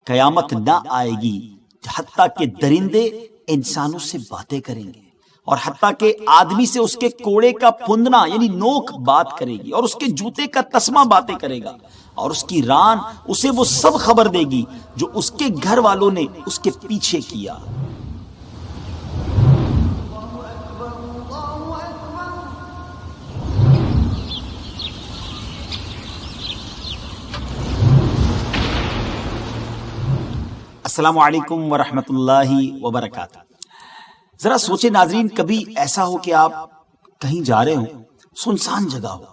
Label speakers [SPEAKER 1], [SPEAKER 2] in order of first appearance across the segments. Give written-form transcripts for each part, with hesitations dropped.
[SPEAKER 1] قیامت نہ آئے گی حتیٰ کہ درندے انسانوں سے باتیں کریں گے، اور حتیٰ کہ آدمی سے اس کے کوڑے کا پھندنا یعنی نوک بات کرے گی، اور اس کے جوتے کا تسمہ باتیں کرے گا، اور اس کی ران اسے وہ سب خبر دے گی جو اس کے گھر والوں نے اس کے پیچھے کیا۔ السلام علیکم ورحمۃ اللہ وبرکاتہ۔ ذرا سوچیں ناظرین، کبھی ایسا ہو کہ آپ کہیں جا رہے ہوں، سنسان جگہ ہو،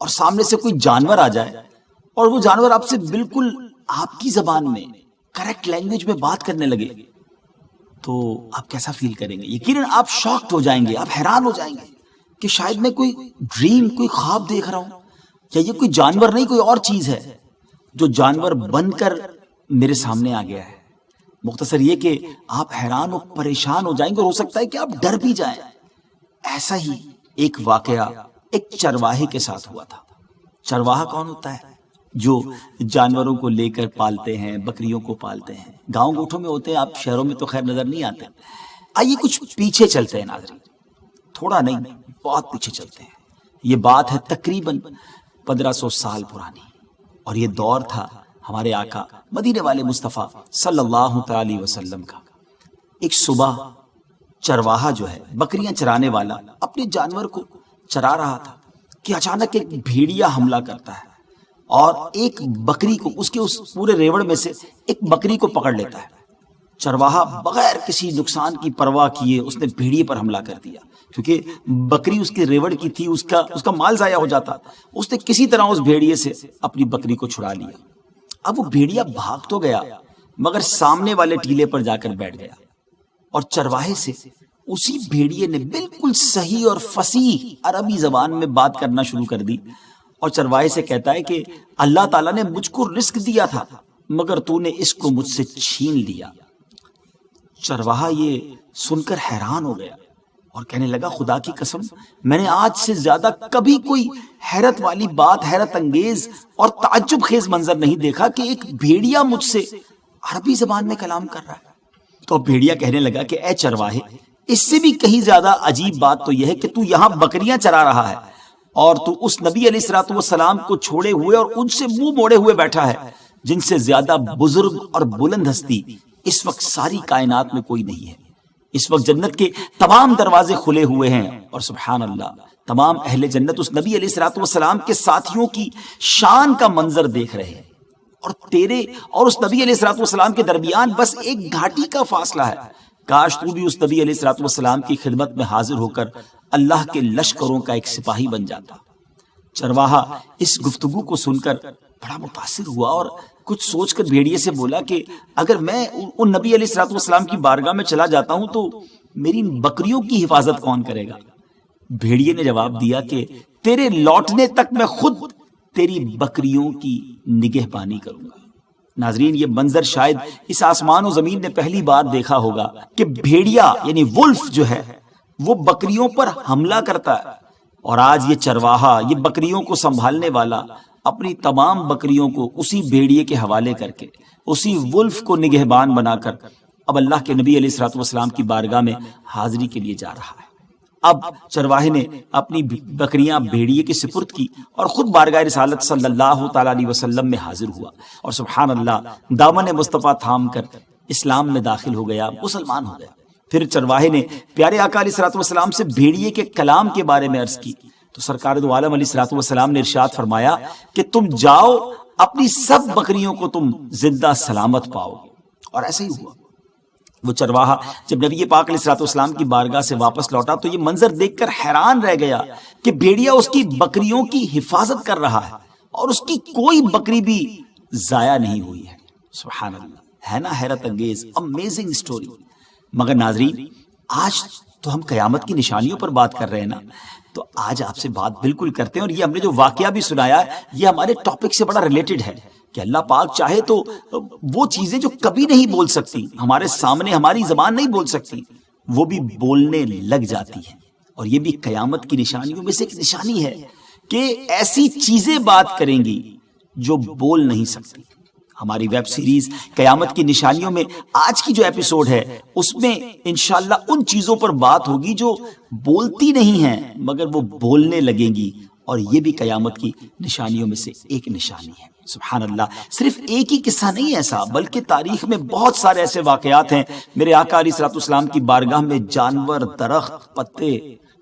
[SPEAKER 1] اور سامنے سے کوئی جانور آ جائے اور وہ جانور آپ سے بالکل آپ کی زبان میں کریکٹ لینگویج میں بات کرنے لگے، تو آپ کیسا فیل کریں گے؟ یقیناً آپ شاکڈ ہو جائیں گے، آپ حیران ہو جائیں گے کہ شاید میں کوئی ڈریم، کوئی خواب دیکھ رہا ہوں، یا یہ کوئی جانور نہیں، کوئی اور چیز ہے جو جانور بن کر میرے سامنے آ گیا ہے۔ مختصر یہ کہ آپ حیران و پریشان ہو جائیں گے، اور ہو سکتا ہے کہ آپ ڈر بھی جائیں۔ ایسا ہی ایک واقعہ ایک چرواہے کے ساتھ ہوا تھا۔ چرواہا کون ہوتا ہے؟ جو جانوروں کو لے کر پالتے ہیں، بکریوں کو پالتے ہیں، گاؤں گوٹھوں میں ہوتے ہیں، آپ شہروں میں تو خیر نظر نہیں آتے۔ آئیے کچھ پیچھے چلتے ہیں ناظرین، تھوڑا نہیں بہت پیچھے چلتے ہیں۔ یہ بات ہے تقریباً 1500 سال پرانی، اور یہ دور تھا ہمارے آقا مدینے والے مصطفیٰ صلی اللہ تعالی وسلم کا۔ ایک صبح چرواہا جو ہے، بکریاں چرانے والا، اپنے جانور کو چرا رہا تھا کہ اچانک ایک بھیڑیا حملہ کرتا ہے اور ایک بکری کو، اس کے اس پورے ریوڑ میں سے ایک بکری کو پکڑ لیتا ہے۔ چرواہا بغیر کسی نقصان کی پرواہ کیے اس نے بھیڑیے پر حملہ کر دیا، کیونکہ بکری اس کے ریوڑ کی تھی، اس کا مال ضائع ہو جاتا۔ اس نے کسی طرح اس بھیڑیے سے اپنی بکری کو چھڑا لیا۔ اب وہ بھیڑیا بھاگ تو گیا، مگر سامنے والے ٹیلے پر جا کر بیٹھ گیا، اور چرواہے سے اسی بھیڑیے نے بالکل صحیح اور فصیح عربی زبان میں بات کرنا شروع کر دی، اور چرواہے سے کہتا ہے کہ اللہ تعالیٰ نے مجھ کو رزق دیا تھا، مگر تو نے اس کو مجھ سے چھین لیا۔ چرواہا یہ سن کر حیران ہو گیا اور کہنے لگا، خدا کی قسم، میں نے آج سے زیادہ کبھی کوئی حیرت والی بات، حیرت انگیز اور تعجب خیز منظر نہیں دیکھا کہ ایک بھیڑیا مجھ سے عربی زبان میں کلام کر رہا ہے۔ تو بھیڑیا کہنے لگا کہ اے چرواہے، اس سے بھی کہیں زیادہ عجیب بات تو یہ ہے کہ تو یہاں بکریاں چرا رہا ہے، اور تو اس نبی علیہ الصلوۃ والسلام کو چھوڑے ہوئے اور ان سے منہ موڑے ہوئے بیٹھا ہے جن سے زیادہ بزرگ اور بلند ہستی اس وقت ساری کائنات میں کوئی نہیں ہے۔ اس وقت جنت کے تمام دروازے کھلے ہوئے ہیں، اور سبحان اللہ، تمام اہل جنت اس نبی علیہ الصلوۃ والسلام کے ساتھیوں کی شان کا منظر دیکھ رہے ہیں، اور تیرے اور اس نبی علیہ الصلوۃ والسلام کے درمیان بس ایک گھاٹی کا فاصلہ ہے۔ کاش تو بھی اس نبی علیہ الصلوۃ والسلام کی خدمت میں حاضر ہو کر اللہ کے لشکروں کا ایک سپاہی بن جاتا۔ چرواہا اس گفتگو کو سن کر بڑا متاثر ہوا، اور کچھ سوچ کر بھیڑیے سے بولا کہ اگر میں ان نبی علیہ الصلوۃ والسلام کی بارگاہ میں چلا جاتا ہوں تو میری بکریوں کی حفاظت کون کرے گا؟ بھیڑیے نے جواب دیا کہ تیرے لوٹنے تک میں خود تیری بکریوں کی نگہبانی کروں گا۔ ناظرین، یہ منظر شاید اس آسمان و زمین نے پہلی بار دیکھا ہوگا کہ بھیڑیا یعنی ولف جو ہے وہ بکریوں پر حملہ کرتا ہے، اور آج یہ چرواہا، یہ بکریوں کو سنبھالنے والا، اپنی تمام بکریوں کو اسی بھیڑیے کے حوالے کر کے، اسی ولف کو نگہبان بنا کر اب اللہ کے نبی علیہ الصلوۃ والسلام کی بارگاہ میں حاضری کے لیے جا رہا ہے۔ اب چرواہے نے اپنی بکریاں بھیڑیے کے سپرد کی اور خود بارگاہ رسالت صلی اللہ تعالی علیہ وسلم میں حاضر ہوا، اور سبحان اللہ، دامن مصطفیٰ تھام کر اسلام میں داخل ہو گیا، مسلمان ہو گیا۔ پھر چرواہے نے پیارے آقا علیہ الصلوۃ والسلام سے بھیڑیے کے کلام کے بارے میں عرض کی، تو سرکار دو عالم علیہ الصلوۃ والسلام نے ارشاد فرمایا کہ تم جاؤ، اپنی سب بکریوں کو تم زندہ سلامت پاؤ گے، اور ایسا ہی ہوا۔ وہ چرواہا جب نبی پاک علیہ الصلوۃ والسلام کی بارگاہ سے واپس لوٹا تو یہ منظر دیکھ کر حیران رہ گیا کہ بھیڑیا اس کی بکریوں کی حفاظت کر رہا ہے، اور اس کی کوئی بکری بھی ضائع نہیں ہوئی ہے۔ سبحان اللہ، ہے نا حیرت انگیز، امیزنگ سٹوری۔ مگر ناظرین، آج تو ہم قیامت کی نشانیوں پر بات کر رہے ہیں نا، تو آج آپ سے بات بالکل کرتے ہیں، اور یہ ہم نے جو واقعہ بھی سنایا ہے یہ ہمارے ٹاپک سے بڑا ریلیٹڈ ہے کہ اللہ پاک چاہے تو وہ چیزیں جو کبھی نہیں بول سکتی، ہمارے سامنے ہماری زبان نہیں بول سکتی، وہ بھی بولنے لگ جاتی ہیں۔ اور یہ بھی قیامت کی نشانیوں میں سے ایک نشانی ہے کہ ایسی چیزیں بات کریں گی جو بول نہیں سکتی۔ ہماری ویب سیریز قیامت کی نشانیوں میں آج کی جو ایپیسوڈ ہے اس میں انشاءاللہ ان چیزوں پر بات ہوگی جو بولتی نہیں ہیں مگر وہ بولنے لگیں گی، اور یہ بھی قیامت کی نشانیوں میں سے ایک نشانی ہے۔ سبحان اللہ، صرف ایک ہی قصہ نہیں ایسا، بلکہ تاریخ میں بہت سارے ایسے واقعات ہیں۔ میرے آقا علیہ الصلوۃ والسلام کی بارگاہ میں جانور، درخت، پتے،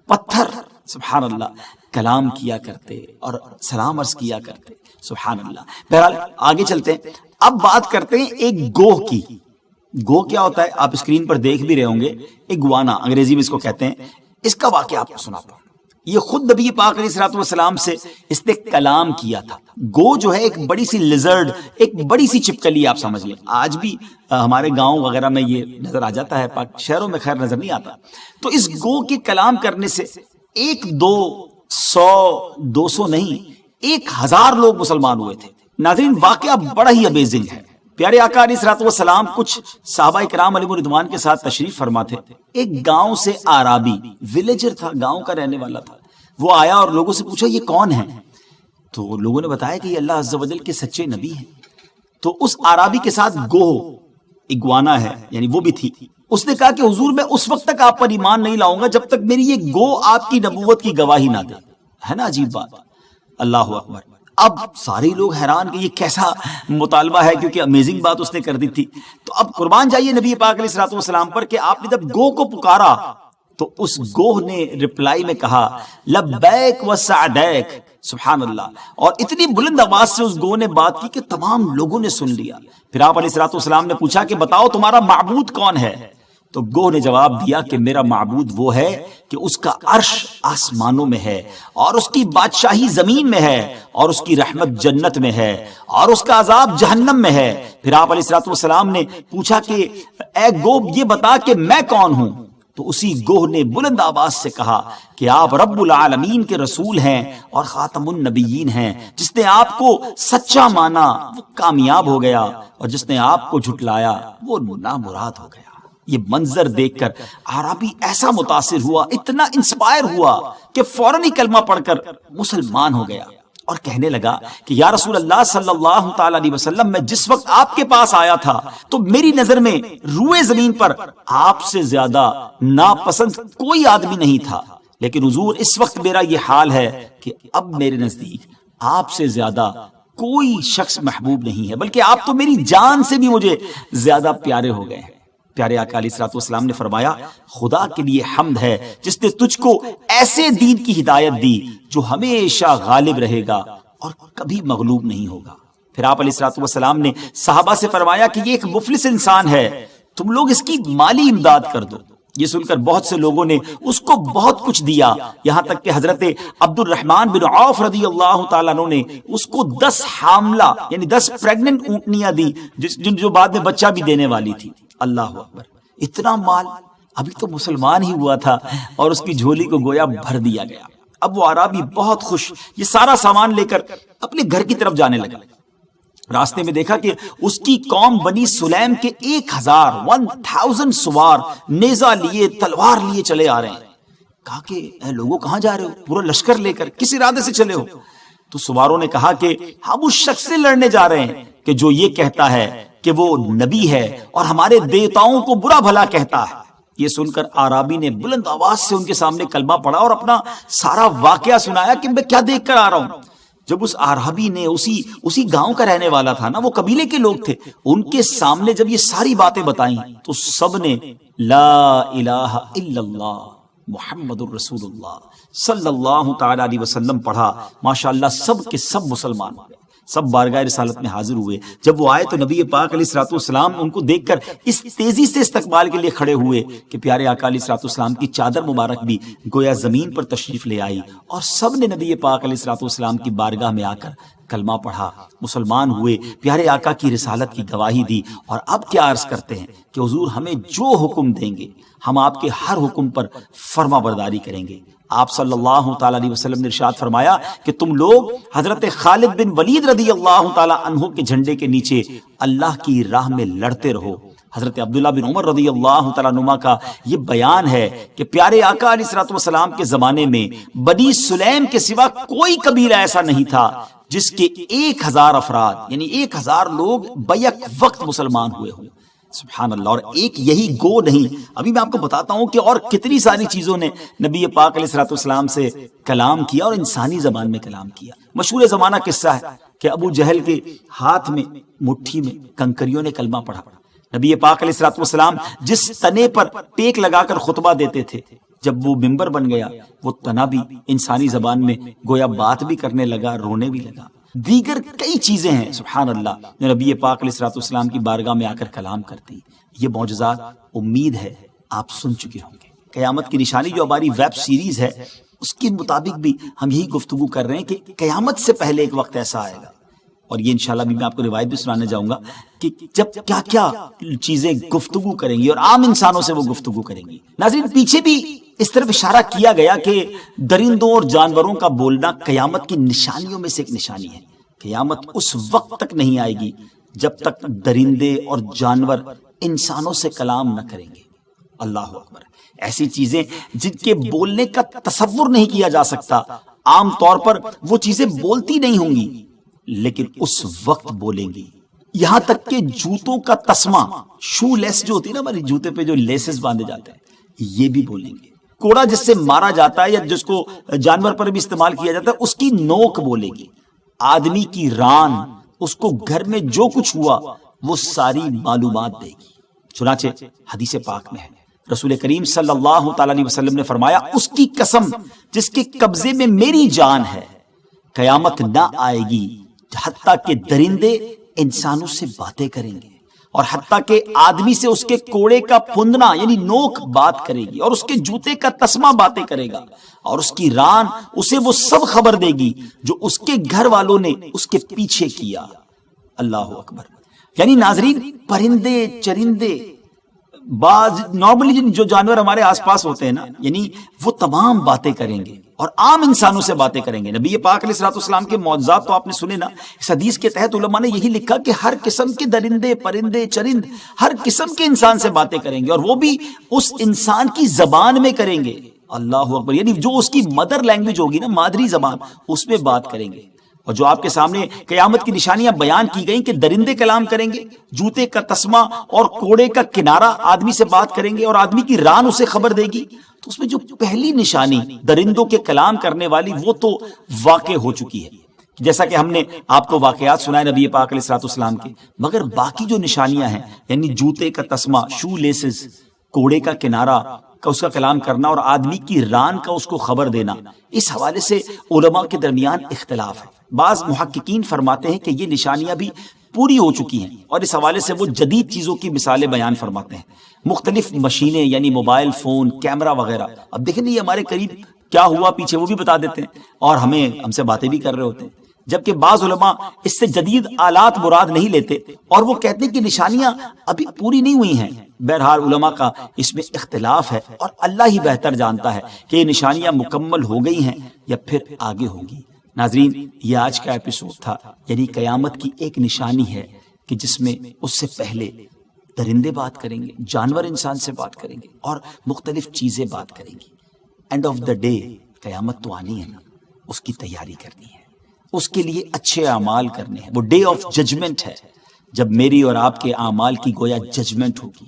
[SPEAKER 1] پتھر سبحان اللہ کلام کیا کرتے اور سلام عرض کیا کرتے۔ سبحان اللہ۔ بہرحال آگے چلتے ہیں، اب بات کرتے ہیں ایک گوہ کی۔ گوہ کیا ہوتا ہے آپ اسکرین پر دیکھ بھی رہے ہوں گے، ایگوانا انگریزی میں اس کو کہتے ہیں۔ اس کا واقعہ آپ کو سناتا ہوں۔ یہ خود نبی پاک علیہ الصلوۃ والسلام سے اس نے کلام کیا تھا۔ گو جو ہے ایک بڑی سی لیزرڈ، ایک بڑی سی چھپکلی آپ سمجھ لیں، آج بھی ہمارے گاؤں وغیرہ میں یہ نظر آ جاتا ہے، پاک شہروں میں خیر نظر نہیں آتا۔ تو اس گو کے کلام کرنے سے 100-200 نہیں 1000 لوگ مسلمان ہوئے تھے۔ ناظرین واقعہ بڑا ہی امیزنگ ہے۔ پیارے آقا علیہ الصلوۃ والسلام کچھ صحابہ کرام علیہم رضوان کے ساتھ تشریف فرما تھے۔ ایک گاؤں سے آرابی، ولیجر تھا، گاؤں کا رہنے والا تھا، وہ آیا اور لوگوں سے پوچھا یہ کون ہے؟ تو لوگوں نے بتایا کہ یہ اللہ عز و جل کے سچے نبی ہیں۔ تو اس آرابی کے ساتھ گوہ اگوانا ہے، یعنی وہ بھی تھی۔ اس نے کہا کہ حضور میں اس وقت تک آپ پر ایمان نہیں لاؤں گا جب تک میری یہ گو آپ کی نبوت کی گواہی نہ دے۔ ہے نا عجیب بات، اللہ اکبر۔ اب سارے لوگ حیران کہ یہ کیسا مطالبہ ہے، کیونکہ امیزنگ بات اس نے کر دی تھی۔ تو اب قربان جائیے نبی پاک علیہ الصلوۃ والسلام پر کہ آپ نے جب گوہ کو پکارا تو اس گوہ نے رپلائی میں کہا لبیک و سعدیک، سبحان اللہ، اور اتنی بلند آواز سے اس گوہ نے بات کی کہ تمام لوگوں نے سن لیا۔ پھر آپ علیہ الصلوۃ والسلام نے پوچھا کہ بتاؤ تمہارا معبود کون ہے؟ تو گوہ نے جواب دیا کہ میرا معبود وہ ہے کہ اس کا عرش آسمانوں میں ہے اور اس کی بادشاہی زمین میں ہے اور اس کی رحمت جنت میں ہے اور اس کا عذاب جہنم میں ہے۔ پھر آپ علیہ الصلوۃ والسلام نے پوچھا کہ اے گوہ یہ بتا کہ میں کون ہوں؟ تو اسی گوہ نے بلند آواز سے کہا کہ آپ رب العالمین کے رسول ہیں اور خاتم النبیین ہیں۔ جس نے آپ کو سچا مانا وہ کامیاب ہو گیا اور جس نے آپ کو جھٹلایا وہ نامراد ہو گیا۔ یہ منظر دیکھ کر عربی ایسا متاثر ہوا، اتنا انسپائر ہوا کہ فوراً ہی کلمہ پڑھ کر مسلمان ہو گیا اور کہنے لگا کہ یا رسول اللہ صلی اللہ تعالی علیہ وسلم، میں جس وقت آپ کے پاس آیا تھا تو میری نظر میں روئے زمین پر آپ سے زیادہ ناپسند کوئی آدمی نہیں تھا، لیکن حضور اس وقت میرا یہ حال ہے کہ اب میرے نزدیک آپ سے زیادہ کوئی شخص محبوب نہیں ہے، بلکہ آپ تو میری جان سے بھی مجھے زیادہ پیارے ہو گئے ہیں۔ پیارے آقا علیہ الصلوۃ والسلام نے فرمایا خدا کے لیے حمد ہے جس نے تجھ کو ایسے دین کی ہدایت دی جو ہمیشہ غالب رہے گا اور کبھی مغلوب نہیں ہوگا۔ پھر آپ علیہ الصلوۃ والسلام نے صحابہ سے فرمایا کہ یہ ایک مفلس انسان ہے، تم لوگ اس کی مالی امداد کر دو۔ یہ سن کر بہت سے لوگوں نے اس کو بہت کچھ دیا، یہاں تک کہ حضرت عبد الرحمن بن عوف رضی اللہ تعالیٰ عنہ نے اس کو 10 حاملہ یعنی 10 پریگننٹ اونٹنیاں دی جو بعد میں بچہ بھی دینے والی تھی۔ اللہ اکبر، اتنا مال! ابھی تو مسلمان ہی ہوا تھا اور اس کی جھولی کو گویا بھر دیا گیا۔ اب وہ عربی بہت خوش یہ سارا سامان لے کر اپنے گھر کی طرف جانے لگا۔ راستے میں دیکھا کہ اس کی قوم بنی سلیم کے 1000 سوار نیزہ لیے تلوار لیے چلے آ رہے ہیں۔ کہا کہ اے لوگوں کہاں جا رہے ہو؟ پورا لشکر لے کر کس ارادے سے چلے ہو؟ تو سواروں نے کہا کہ ہم اس شخص سے لڑنے جا رہے ہیں کہ جو یہ کہتا ہے کہ وہ نبی ہے اور ہمارے دیوتاؤں کو برا بھلا کہتا ہے۔ یہ سن کر آرابی نے بلند آواز سے ان کے سامنے کلمہ پڑھا اور اپنا سارا واقعہ سنایا کہ میں کیا دیکھ کر آ رہا ہوں۔ جب اس آرابی نے اسی گاؤں کا رہنے والا تھا نا، وہ قبیلے کے لوگ تھے، ان کے سامنے جب یہ ساری باتیں بتائیں تو سب نے لا الہ الا اللہ محمد الرسول اللہ صلی اللہ تعالی علیہ وسلم پڑھا۔ ماشاءاللہ سب کے سب مسلمان ہوئے، سب بارگاہ رسالت میں حاضر ہوئے۔ جب وہ آئے تو نبی پاک علیہ الصلوۃ والسلام ان کو دیکھ کر اس تیزی سے استقبال کے لیے کھڑے ہوئے کہ پیارے آقا علیہ الصلوۃ والسلام کی چادر مبارک بھی گویا زمین پر تشریف لے آئی، اور سب نے نبی پاک علیہ الصلوۃ والسلام کی بارگاہ میں آ کر کلمہ پڑھا، مسلمان ہوئے، پیارے آقا کی رسالت کی گواہی دی۔ اور اب کیا عرض کرتے ہیں کہ حضور ہمیں جو حکم دیں گے ہم آپ کے ہر حکم پر فرما برداری کریں گے۔ آپ صلی اللہ تعالیٰ علیہ وسلم نے ارشاد فرمایا کہ تم لوگ حضرت خالد بن ولید رضی اللہ تعالیٰ عنہ کے جھنڈے کے نیچے اللہ کی راہ میں لڑتے رہو۔ حضرت عبداللہ بن عمر رضی اللہ تعالیٰ عنہ کا یہ بیان ہے کہ پیارے آقا علیہ الصلوۃ والسلام کے زمانے میں بنی سلیم کے سوا کوئی قبیلہ ایسا نہیں تھا جس کے 1000 افراد یعنی 1000 لوگ بیک وقت مسلمان ہوئے ہوں. سبحان اللہ. اور ایک یہی گو نہیں، ابھی میں آپ کو بتاتا ہوں کہ اور کتنی ساری چیزوں نے نبی پاک علیہ الصلوۃ والسلام سے کلام کیا اور انسانی زبان میں کلام کیا. مشہور زمانہ قصہ ہے کہ ابو جہل کے ہاتھ میں مٹھی میں کنکریوں نے کلمہ پڑھا. نبی پاک علیہ الصلوۃ والسلام جس تنے پر ٹیک لگا کر خطبہ دیتے تھے، جب وہ منبر بن گیا وہ تنا بھی انسانی زبان میں گویا بات بھی کرنے لگا، رونے بھی لگا. دیگر کئی چیزیں ہیں سبحان اللہ جو نبی پاک علیہ الصلوۃ والسلام کی بارگاہ میں آ کر کلام کرتی. یہ معجزات امید ہے آپ سن چکے ہوں گے. قیامت کی نشانی جو ہماری ویب سیریز ہے اس کے مطابق بھی ہم یہی گفتگو کر رہے ہیں کہ قیامت سے پہلے ایک وقت ایسا آئے گا، اور یہ انشاءاللہ بھی میں آپ کو روایت بھی سنانے جاؤں گا کہ جب کیا کیا چیزیں گفتگو کریں گی اور عام انسانوں سے وہ گفتگو کریں گی. ناظرین پیچھے بھی اس طرف اشارہ کیا گیا کہ درندوں اور جانوروں کا بولنا قیامت کی نشانیوں میں سے ایک نشانی ہے. قیامت اس وقت تک نہیں آئے گی جب تک درندے اور جانور انسانوں سے کلام نہ کریں گے. اللہ اکبر. ایسی چیزیں جن کے بولنے کا تصور نہیں کیا جا سکتا، عام طور پر وہ چیزیں بولتی نہیں ہوں گی لیکن اس وقت بولیں گی. یہاں تک کہ جوتوں کا تسمہ، شو لیس جو ہوتی ہے نا ہمارے جوتے پہ جو لیسز باندھے جاتے ہیں، یہ بھی بولیں گے. کوڑا جس سے مارا جاتا ہے یا جس کو جانور پر بھی استعمال کیا جاتا ہے، اس کی نوک بولے گی. آدمی کی ران، اس کو گھر میں جو کچھ ہوا وہ ساری معلومات دے گی. چنانچہ حدیث پاک میں ہے رسول کریم صلی اللہ تعالی علیہ وسلم نے فرمایا، اس کی قسم جس کے قبضے میں میری جان ہے، قیامت نہ آئے گی حتیٰ کہ درندے انسانوں سے باتیں کریں گے اور حتیٰ کہ آدمی سے اس کے کوڑے کا پھندنا یعنی نوک بات کرے گی اور اس کے جوتے کا تسمہ باتیں کرے گا اور اس کی ران اسے وہ سب خبر دے گی جو اس کے گھر والوں نے اس کے پیچھے کیا. اللہ اکبر. یعنی ناظرین پرندے چرندے بعض نارملی جو جانور ہمارے آس پاس ہوتے ہیں نا، یعنی وہ تمام باتیں کریں گے اور عام انسانوں سے باتیں کریں گے. نبی پاک علیہ الصلوۃ والسلام کے معجزات تو آپ نے سنے نا. اس حدیث کے تحت علماء نے یہی لکھا کہ ہر قسم کے درندے پرندے چرند ہر قسم کے انسان سے باتیں کریں گے اور وہ بھی اس انسان کی زبان میں کریں گے. اللہ اکبر. یعنی جو اس کی مدر لینگویج ہوگی نا، مادری زبان، اس میں بات کریں گے. اور جو آپ کے سامنے قیامت کی نشانیاں بیان کی گئیں کہ درندے کلام کریں گے، جوتے کا تسمہ اور کوڑے کا کنارہ آدمی سے بات کریں گے اور آدمی کی ران اسے خبر دے گی، تو اس میں جو پہلی نشانی درندوں کے کلام کرنے والی وہ تو واقع ہو چکی ہے، جیسا کہ ہم نے آپ کو واقعات سنائے نبی پاک علیہ الصلوۃ والسلام کے. مگر باقی جو نشانیاں ہیں یعنی جوتے کا تسمہ، شو لیسز، کوڑے کا کنارہ کا اس کا کلام کرنا اور آدمی کی ران کا اس کو خبر دینا، اس حوالے سے علماء کے درمیان اختلاف ہے. بعض محققین فرماتے ہیں کہ یہ نشانیاں بھی پوری ہو چکی ہیں اور اس حوالے سے وہ جدید چیزوں کی مثالیں بیان فرماتے ہیں. مختلف مشینیں یعنی موبائل فون، کیمرہ وغیرہ. اب دیکھیں یہ ہمارے قریب کیا ہوا پیچھے وہ بھی بتا دیتے ہیں اور ہم سے باتیں بھی کر رہے ہوتے ہیں. جبکہ بعض علماء اس سے جدید آلات مراد نہیں لیتے اور وہ کہتے ہیں کہ نشانیاں ابھی پوری نہیں ہوئی ہیں. بہرحال علماء کا اس میں اختلاف ہے اور اللہ ہی بہتر جانتا ہے کہ یہ نشانیاں مکمل ہو گئی ہیں یا پھر آگے ہوں گی. ناظرین یہ آج کا ایپیسوڈ تھا، یعنی قیامت کی ایک نشانی ہے کہ جس میں اس سے پہلے درندے بات کریں گے، جانور انسان سے بات کریں گے اور مختلف چیزیں بات کریں گی. اینڈ آف دا ڈے قیامت تو آنی ہے نا، اس کی تیاری کرنی ہے، اس کے لیے اچھے اعمال کرنے ہیں. وہ ڈے آف ججمنٹ ہے جب میری اور آپ کے اعمال کی گویا ججمنٹ ہوگی.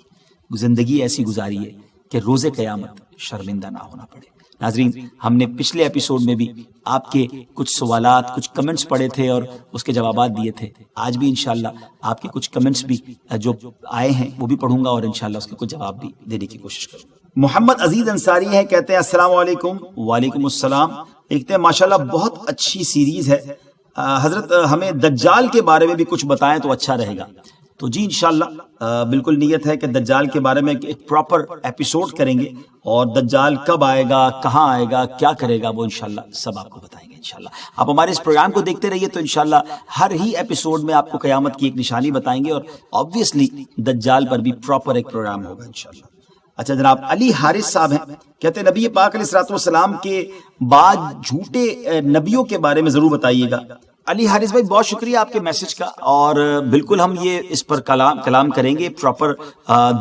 [SPEAKER 1] زندگی ایسی گزاری ہے کہ روز قیامت شرمندہ نہ ہونا پڑے. ناظرین ہم نے پچھلے ایپیسوڈ میں بھی آپ کے کچھ سوالات، کچھ کمنٹس پڑھے تھے اور اس کے جوابات دیے تھے. آج بھی انشاءاللہ آپ کے کچھ کمنٹس بھی جو آئے ہیں وہ بھی پڑھوں گا اور انشاءاللہ اس کے کچھ جواب بھی دینے کی کوشش کروں گا. محمد عزیز انصاری ہیں، کہتے ہیں السلام علیکم. وعلیکم السلام. لکھتے ہیں ماشاءاللہ بہت اچھی سیریز ہے، حضرت ہمیں دجال کے بارے میں بھی کچھ بتائیں تو اچھا رہے گا. تو جی انشاءاللہ بالکل نیت ہے کہ دجال کے بارے میں ایک پراپر ایپیسوڈ کریں گے اور دجال کب آئے گا، کہاں آئے گا، کیا کرے گا، وہ انشاءاللہ سب آپ کو بتائیں گے. انشاءاللہ آپ ہمارے اس پروگرام کو دیکھتے رہیے تو انشاءاللہ ہر ہی ایپیسوڈ میں آپ کو قیامت کی ایک نشانی بتائیں گے اور آبویسلی دجال پر بھی پراپر ایک پروگرام ہوگا انشاءاللہ. اچھا جناب علی حارث صاحب ہیں، کہتے ہیں نبی پاک علیہ الصلوۃ والسلام کے بعد جھوٹے نبیوں کے بارے میں ضرور بتائیے گا. علی حارث بھائی بہت شکریہ آپ کے میسج کا، اور بالکل ہم یہ اس پر کلام کریں گے، پراپر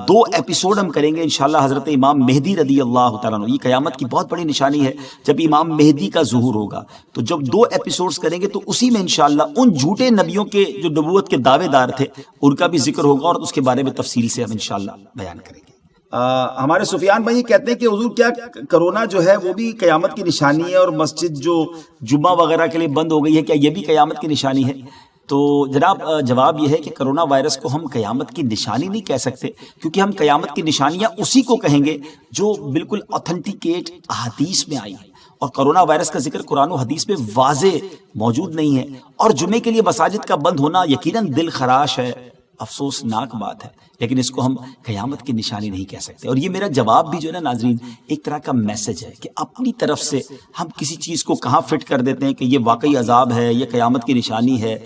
[SPEAKER 1] 2 ایپیسوڈ ہم کریں گے انشاءاللہ حضرت امام مہدی رضی اللہ تعالیٰ عنہ۔ یہ قیامت کی بہت بڑی نشانی ہے جب امام مہدی کا ظہور ہوگا، تو جب 2 ایپیسوڈز کریں گے تو اسی میں انشاءاللہ ان جھوٹے نبیوں کے جو نبوت کے دعوے دار تھے ان کا بھی ذکر ہوگا، اور اس کے بارے میں تفصیل سے ہم انشاءاللہ بیان کریں گے۔ ہمارے سفیان بھائی کہتے ہیں کہ حضور کیا کرونا جو ہے وہ بھی قیامت کی نشانی ہے، اور مسجد جو جمعہ وغیرہ کے لیے بند ہو گئی ہے، کیا یہ بھی قیامت کی نشانی ہے؟ تو جناب جواب یہ ہے کہ کرونا وائرس کو ہم قیامت کی نشانی نہیں کہہ سکتے، کیونکہ ہم قیامت کی نشانیاں اسی کو کہیں گے جو بالکل اوتھینٹیکیٹ احادیث میں آئی ہے، اور کرونا وائرس کا ذکر قرآن و حدیث میں واضح موجود نہیں ہے۔ اور جمعے کے لیے مساجد کا بند ہونا یقیناً دل خراش ہے، افسوسناک بات ہے، لیکن اس کو ہم قیامت کی نشانی نہیں کہہ سکتے۔ اور یہ میرا جواب بھی جو ہے نا ناظرین ایک طرح کا میسج ہے کہ اپنی طرف سے ہم کسی چیز کو کہاں فٹ کر دیتے ہیں کہ یہ واقعی عذاب ہے، یہ قیامت کی نشانی ہے،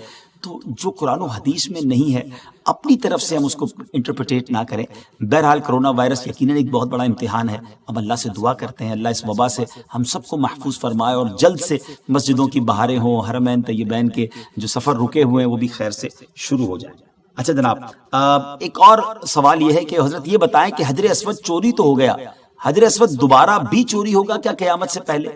[SPEAKER 1] تو جو قرآن و حدیث میں نہیں ہے اپنی طرف سے ہم اس کو انٹرپریٹ نہ کریں۔ بہرحال کرونا وائرس یقیناً ایک بہت بڑا امتحان ہے، ہم اللہ سے دعا کرتے ہیں اللہ اس وبا سے ہم سب کو محفوظ فرمائے، اور جلد سے مسجدوں کی بہاریں ہوں، حرمین طیبین کے جو سفر رکے ہوئے ہیں وہ بھی خیر سے شروع ہو جائیں۔ اچھا جناب، ایک اور سوال یہ ہے کہ حضرت یہ بتائیں کہ حجر اسود چوری تو ہو گیا، حجر اسود دوبارہ بھی چوری ہوگا کیا قیامت سے پہلے؟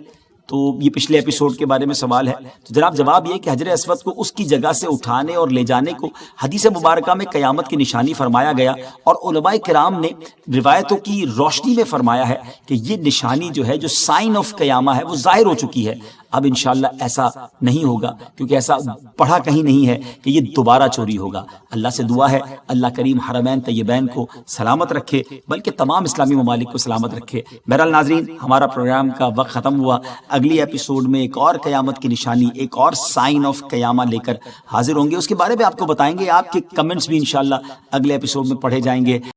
[SPEAKER 1] تو یہ پچھلے ایپیسوڈ کے بارے میں سوال ہے۔ تو جناب جواب یہ کہ حجر اسود کو اس کی جگہ سے اٹھانے اور لے جانے کو حدیث مبارکہ میں قیامت کی نشانی فرمایا گیا، اور علماء کرام نے روایتوں کی روشنی میں فرمایا ہے کہ یہ نشانی جو ہے، جو سائن آف قیامہ ہے، وہ ظاہر ہو چکی ہے۔ اب انشاءاللہ ایسا نہیں ہوگا، کیونکہ ایسا پڑھا کہیں نہیں ہے کہ یہ دوبارہ چوری ہوگا۔ اللہ سے دعا ہے اللہ کریم حرمین طیبین کو سلامت رکھے، بلکہ تمام اسلامی ممالک کو سلامت رکھے۔ بہرحال ناظرین، ہمارا پروگرام کا وقت ختم ہوا، اگلی ایپیسوڈ میں ایک اور قیامت کی نشانی، ایک اور سائن آف قیامہ لے کر حاضر ہوں گے، اس کے بارے میں آپ کو بتائیں گے۔ آپ کے کمنٹس بھی انشاءاللہ اگلے ایپیسوڈ میں پڑھے جائیں گے۔